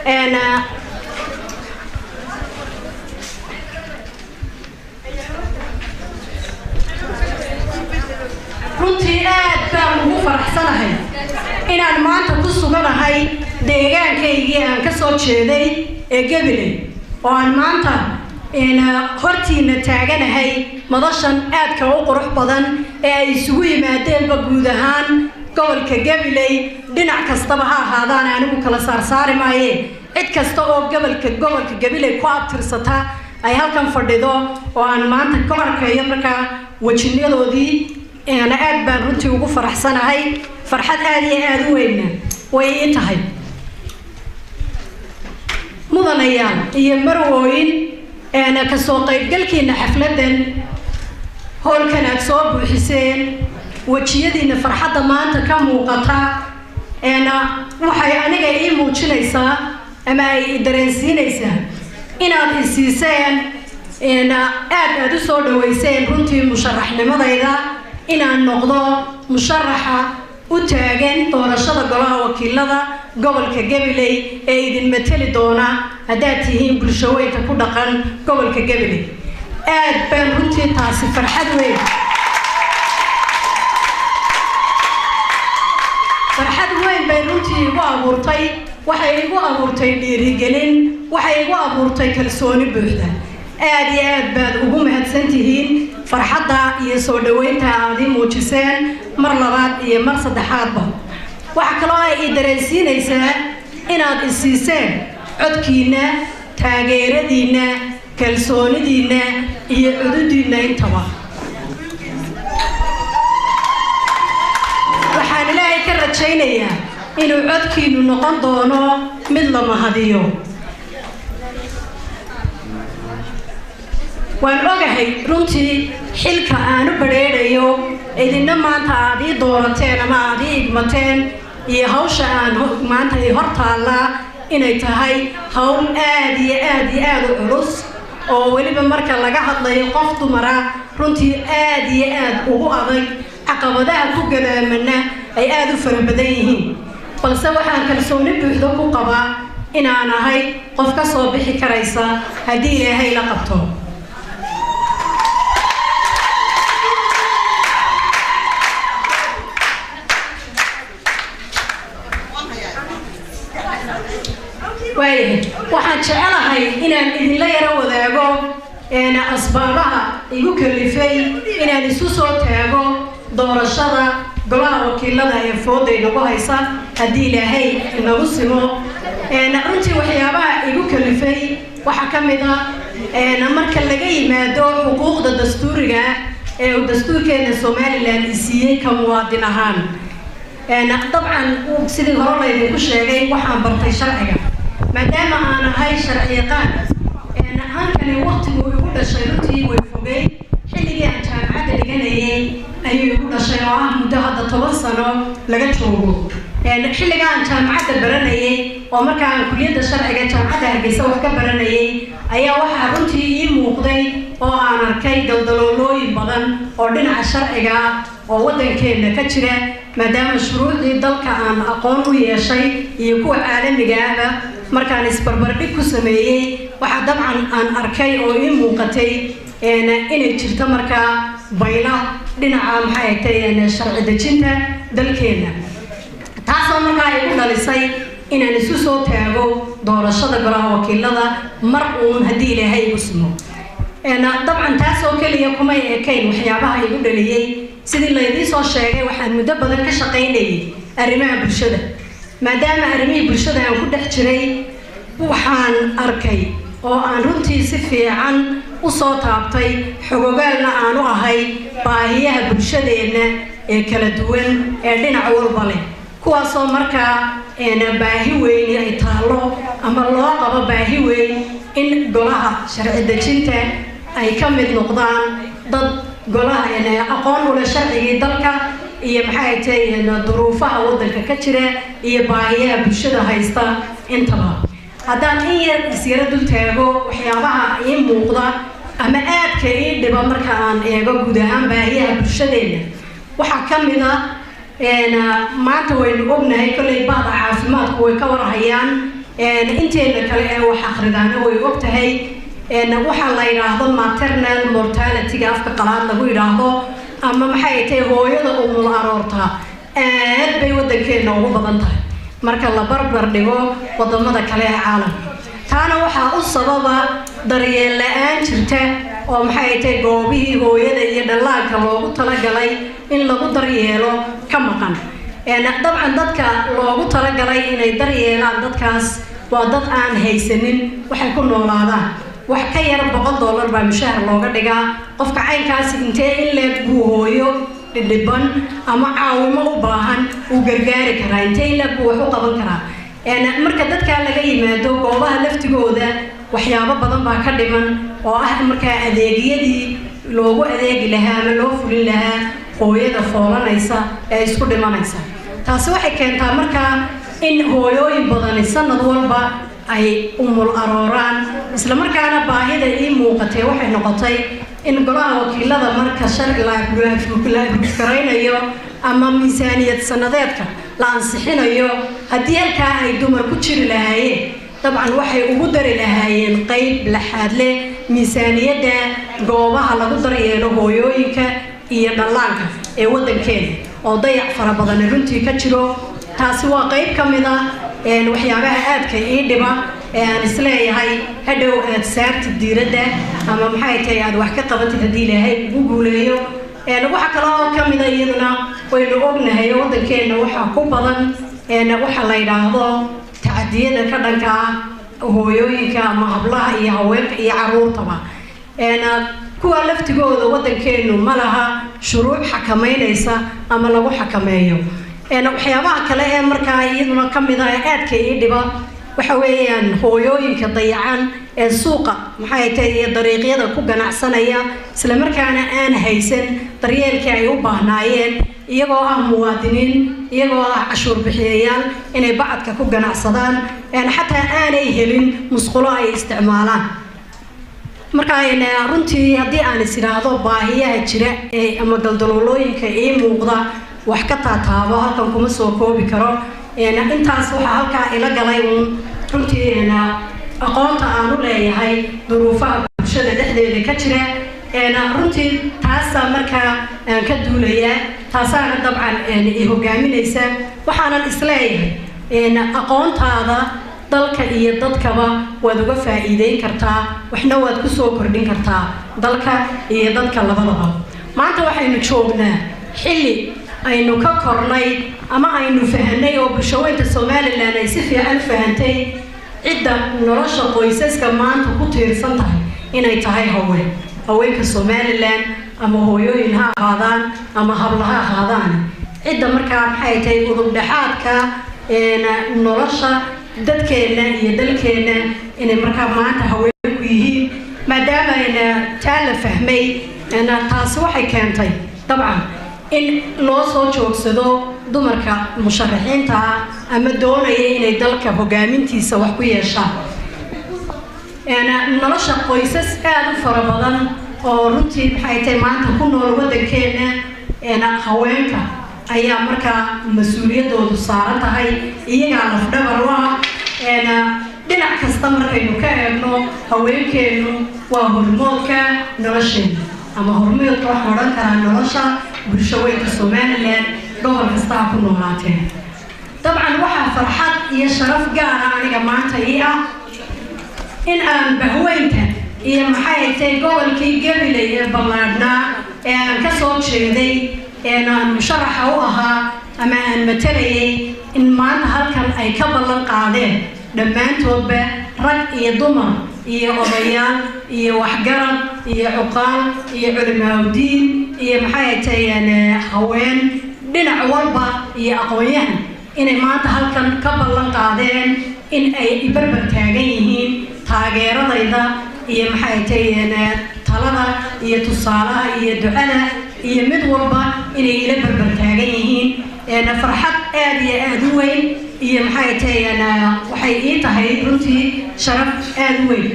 أنا runtii aad baan ugu faraxsanahay inaan maanta ku suganahay deegaankaygii aan ka soo jeeday ee Gabiley oo aan maanta hortiina taaganahay madashan aadka u qurux badan ee ay isugu yimaadeen guud ahaan gobolka Gabiley dhinac kastaba ha ahaadaan anigu kala saari maaye cid kasta oo gobolka Gabiley ku abtirsata ay halkan fadhido oo aan maanta ka arkayo marka wajinadoodii أنا أد بان رنتي وقف فرح سنة هاي فرحات آلية آدوين ويتهاي مضنيان هي مروين أنا كسوقي قلكي إن حفلة هول كانت صوب وحسين وتشيدي إن فرحات ما أنت كم وقطع أنا وحي أنا جاي موتشنيسا أما يدرسينيسا إن هذا السيسان أنا أد صور ويسين رنتي مشرحنا مضيدا إن النقطة مشرحة وتاجن دورشة جراها وكيلها قبل كجبلي أيد المثل دونا هداتهم بالشوية تكون دقن قبل كجبلي أد بنروتي تعصف فرحدوي بنروتي وأمورتي وحيجوا أمورتي لرجالين وحيجوا أمورتي كلسوني بوحدة aad iyo aad baad ugu mahadsantihiin farxadda iyo soo dhaweynta aad muujiseen mar labaad iyo mar saddexaadba waxa kale oo ay dareensiinaysaa inaad isiiseen codkiina taageeradiina kalsoonidiina iyo cududiina intaba waxaan ilaahay ka rajaynayaa inuu codkiinu noqon doono mid la mahadiyo waan ogahay runtii xilka aanu bareerayo idina maanta aad ii doorateen ama aad ii igmateen iyo hawsha aan maanta ay hortaala inay tahay hawl aad iyo aad u culus oo waliba marka laga hadlayo qof dumara runtii aad iyo aad ugu adag caqabadaha ku gadaamana ay aad u fara badan yihiin balse waxaan kalsooni buuxda ku qabaa inaan ahay qof ka soo bixi karaysa haddii Ilaahay la qabto waxaan jecelahay inaan idinla yara wadaago asbaabaha igu kalifay inaan isu soo taago doorashada golaha wakiilada ee fooda inagu haysa haddii Ilaahay inagu simo runtii waxyaabaha igu kalifay waxa ka mid ah marka laga yimaado xuquuqda dastuuriga ee dastuurkeena Soomaaliland siiyay ka muwaadin ahaan dabcan sidii hore la idinku sheegay waxaan bartay sharciga maadaama aan ahay sharciyaqaan halkani waqtigu ugu dhashay runtii way fogay xilligii aan jaamacadda dhiganayay ayuu ugu dhashay oo ah muddo hadda 10 sano laga joogo xilliga aan jaamacadda baranayay oo marka aan kulliyadda sharciga jaamacadda Hargeysa wax ka baranayay ayaa waxa runtii ii muuqday oo aan arkay daldaloolooyin badan oo dhinaca sharciga oo wadankeena ka jira maadaama shuruucdii dalka aan aqoon u yeeshay iyo kuwa caalamiga ah markaan isbarbardhig ku sameeyay waxa dabcan aan arkay oo ii muuqatay inay jirto marka bayla dhinaca maxay tahay sharci dejinta dalkeena taasoo marka ay ku dhalisay inaan isu soo taago doorashada golaha wakiilada mar uun haddii Ilaahay igu simo dabcan taasoo kaliya kuma eekayn waxyaabaha igu dhaliyay sidii la idin soo sheegay waxaan muddo badan ka shaqaynayay arrimaha bulshada maadaama arrimihii bulshada aan ku dhex jiray waxaan arkay oo aan runtii si fiican u soo taabtay xogogaalna aan u ahay baahiyaha bulshadeena ee kala duwan ee dhinac walba leh kuwaasoo markaa baahi weyn ay taalo ama loo qabo baahi weyn in golaha sharci dejinta ay ka mid noqdaan dad golaha aqoon u leh sharcigii dalka iyo maxay tahay duruufaha wadanka ka jira iyo baahiyaha bulshada haysta intaba haddaan in yar isira dul taago waxyaabaha ii muuqda ama aadka ii dhiba marka aan eego guud ahaan baahiyaha bulshadeena waxaa ka mid ah maanta waynu ognahay kolley bahda caafimaadku way ka warhayaan inteena kale ee wax akhridaana way ogtahay waxa la yiraahdo maternal mortality afka qalaad lagu yiraahdo ama maxay tahay hooyada umul aroorta aad bay wadankeena ugu badan tahay marka la barbar dhigo wadamada kale ee caalamka taana waxa u sababa daryeel la'aan jirta oo maxay tahay goobihii hooyada iyo dhallaanka loogu talagalay in lagu daryeelo ka maqan dabcan dadka loogu talagalay inay daryeelaan dadkaas waa dad aan haysanin waxay ku noolaadaan wax ka yar $100 baa mushahar looga dhigaa qofka caynkaas intee in leeg buu hooyo dhiban ama caawimo u baahan uu gargaari karaa intee in leeg buu wax u qaban karaa marka dadka laga yimaado goobaha laftigooda waxyaabo badan baa ka dhiman oo ah marka adeegyadii loogu adeegi lahaa ama loo fulin lahaa hooyada foolanaysa ee isku dhimanaysa taasi waxay keentaa marka in hooyooyin badan sanad walba ay umul arooraan isla markaana baahida ii muuqatay waxay noqotay in golaha wakiilada marka sharci la karaynayo ama miisaaniyad sanadeedka la ansixinayo haddii halkaa ay dumar ku jiri lahaayeen dabcan waxay ugu dari lahaayeen qayb laxaad leh miisaaniyadda goobaha lagu daryeelo hooyooyinka iyo dhallaanka ee wadankeena oo dayac fara badan runtii ka jiro taasi waa qayb ka mid ah waxyaabaha aadka ii dhiba aan isleeyahay hadhow aad saartid diiradda ama maxay tahay aad wax ka qabatid haddii ilaahay ugu guuleeyo waxa kale oo ka mid ah iyaduna waynu ognahay wadankeena waxaa ku badan waxa la yidhaahdo tacadiyada ka dhanka hooyooyinka ama hablaha iyo haweenka iyo caruurtaba kuwa laftigooda wadankeenu ma laha shuruuc xakameynaysa ama lagu xakameeyo waxyaabaha kale ee markaa iyaduna ka mid ah aadka ii dhiba waxa weeyaan hooyooyinka dayacan ee suuqa maxay tahay iyo dariiqyada ku ganacsanaya isla markaana aan haysan daryeelkii ay u baahnaayeen iyagoo ah muwaadiniin iyagoo ah cashuur bixiyayaal inay bacadka ku ganacsadaan xataa aanay helin musqulo ay isticmaalaan marka runtii haddii aan is idhaahdo baahiyaha jira ee ama galdaloolooyinka ii muuqda wax ka taataabo halkan kuma soo koobi karo intaas waxaa halkaa ila galay uun runtii aqoonta aan u leeyahay duruufaha bulshada dhexdeeda ka jira runtii taasaa markaa aan ka duulayaa taasaana dabcan i hogaaminaysa waxaanan isleeyahay aqoontaada dalka iyo dadkaba waad uga faa'iideyn kartaa waxna waad ku soo kordhin kartaa dalka iyo dadka labadaba maanta waxaynu joognaa xilli aynu ka kornay ama aynu fahanay oo bulshooyinka Soomaaliland ay si fiican fahantay cidda nolosha qoysaska maanta ku tiirsan tahay inay tahay haweenka Soomaaliland ama hooyooyin ha ahaadaan ama hablaha ha ahaadaan cidda markaa maxay tahay udub dhaxaadka nolosha dadkeena iyo dalkeena inay markaa maanta haweenku yihiin maadaama ayna taa la fahmay taasi waxay keentay dabcan in loo soo joogsado dumarka musharaxiinta ama doonaya inay dalka hogaamintiisa wax ku yeeshaan nolosha qoysas aad u fara badan oo runtii maxay tahay maanta ku nool wadankeena haweenka ayaa markaa mas-uuliyadoodu saaran tahay iyagaa lafdhabar u ah dhinac kasta markaynu ka eegno haweenkeenu waa hormoodka nolosheena ama hormoodka waxaan odhan karaa nolosha bulshooyinka Soomaaliland gobol kasta ku noolaateen dabcan waxaa farxad iyo sharaf gaar ah aniga maanta ii ah in aan bahweynta iyo maxay tahay gobolkii Gabiley ee ballaadhnaa ee aan ka soo jeeday aan musharaxa u ahaa ama aan matalayay in maanta halkan ay ka ballan qaadeen dhammaantoodba rag iyo dumar iyo odayaal iyo waxgarad iyo cuqaal iyo culimaawidiin iyo maxay tahay haween dhinac walba iyo aqoonyahan inay maanta halkan ka ballan qaadeen in ay barbar taagan yihiin taageeradayda iyo maxay tahay talada iyo tusaalaha iyo ducada iyo mid walba inay ila barbar taagan yihiin farxad aad iyo aad u weyn iyo maxay tahay waxay ii tahay runtii sharaf aad u weyn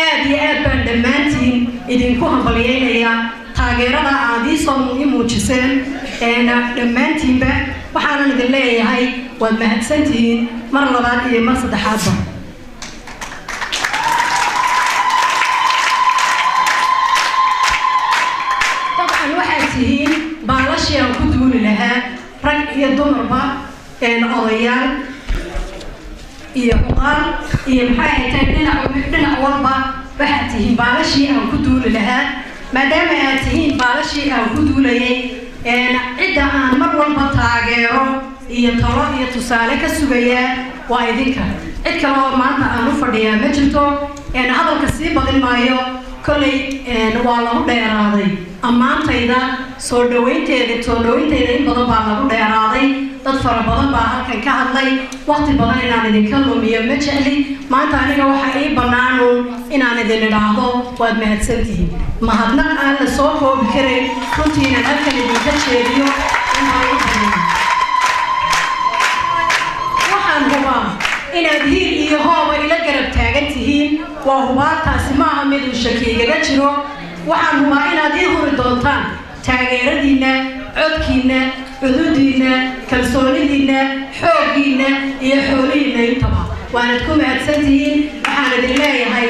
aad iyo aad baan dhammaantiin idinku hambalyeynaya taageerada aad ii soo muujiseen dhammaantiinba waxaanan idin leeyahay waad mahadsantihiin mar labaad iyo mar saddexaadba odayaal iyo xuqaan iyo maxay tahay dhinac walba waxaad tihiin baalashii aan ku duuli lahaa maadaama aad tihiin baalashii aan ku duulayay cidda aan mar walba taageero iyo talo iyo tusaale ka sugayaa waa idinka cid kale oo maanta aan u fadhiyaa ma jirto hadalka sii badin maayo kolley waa lagu dheeraaday ammaantayda soo dhaweynteeda in badan baa lagu dheeraaday dad fara badan baa halkan ka hadlay waqti badan inaan idinka lumiyo ma jecli maanta aniga waxaa ii bannaanuun inaan idin idhaahdo waad mahadsantihiin mahadnaq aan la soo koobi karay runtiina halkan idinka jeediyo waxaan hubaa inaad hiil iyo hooba ila garab taagan tihiin waa hubaataasi maaha mid uu shaki igaga jiro waxaan hubaa inaad ii huri doontaan taageeradiinna codkiinna cududiinna kalsoonidiinna xooggiinna iyo xoolihiinna intaba waanad ku mahadsantihiin waxaan idin leeyahay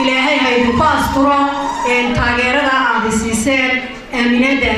ilaahay ha idinku asturo taageerada aad isiiseen aaminada